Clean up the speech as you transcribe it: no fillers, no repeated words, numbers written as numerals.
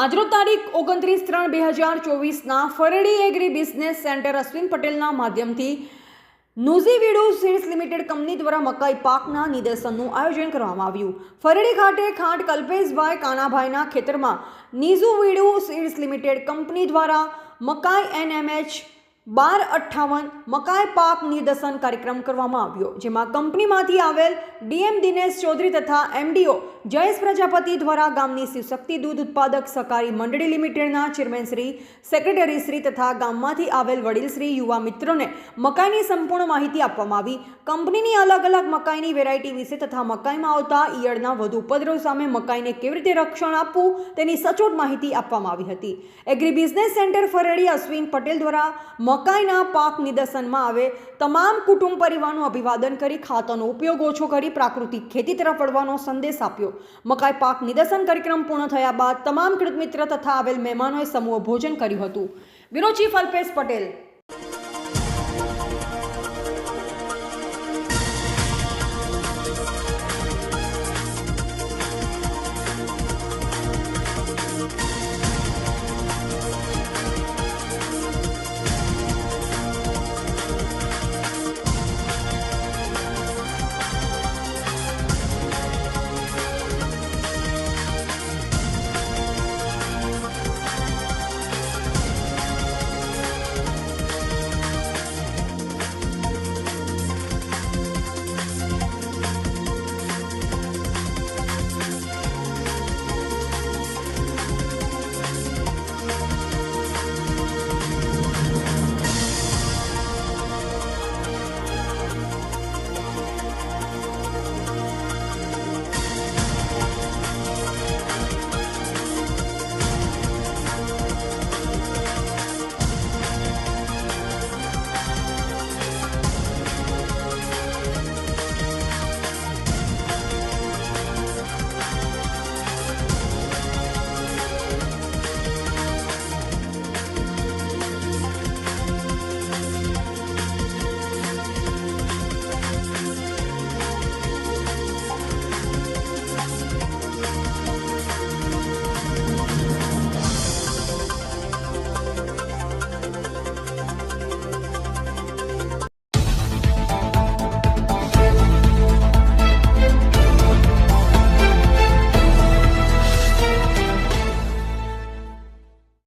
આજરોજ તારીખ 29/3/2024ના ફરેડી agri business centre Ashwin પટેલના માધ્યમથી નુઝીવીડુ સીડ્સ લિમિટેડ કંપની દ્વારા મકાઈ પાકના નિદર્શનનું આયોજન કરવામાં આવ્યું। ફરેડી ખાતે ખાંટ કલ્પેશભાઈ કાનાભાઈના ખેતરમાં નિઝુવીડુ સીડ્સ લિમિટેડ કંપની દ્વારા મકાઈ NMH 1258 મકાઈ પાક નિદર્શન કાર્યક્રમ કરવામાં આવ્યો, જેમાં કંપનીમાંથી આવેલ DM દિનેશ ચૌધરી તથા MDO જયેશ પ્રજાપતિ દ્વારા ગામની શિવશક્તિ દૂધ ઉત્પાદક સહકારી મંડળી લિમિટેડના ચેરમેન શ્રી, સેક્રેટરી શ્રી તથા ગામમાંથી આવેલ વડીલ શ્રી યુવા મિત્રોને મકાઈની સંપૂર્ણ માહિતી આપવામાં આવી। કંપનીની અલગ અલગ મકાઈની વેરાયટી વિશે તથા મકાઈમાં આવતા ઈયળના વધુ ઉપદ્રવ સામે મકાઈને કેવી રીતે રક્ષણ આપવું તેની સચોટ માહિતી આપવામાં આવી હતી। એગ્રી બિઝનેસ સેન્ટર ફરેડી અશ્વિન પટેલ દ્વારા મકાઈના પાક નિદર્શનમાં આવે તમામ કુટુંબ પરિવારનું અભિવાદન કરી ખાતરનો ઉપયોગ ઓછો કરી પ્રાકૃતિક ખેતી તરફ વળવાનો સંદેશ આપ્યો। મકાઈ પાક નિદર્શન કાર્યક્રમ પૂર્ણ થયા બાદ તમામ ખેડૂત મિત્ર તથા આવેલ મહેમાનોએ સમૂહ ભોજન કર્યું હતું। Bureau chief Alpesh Patel.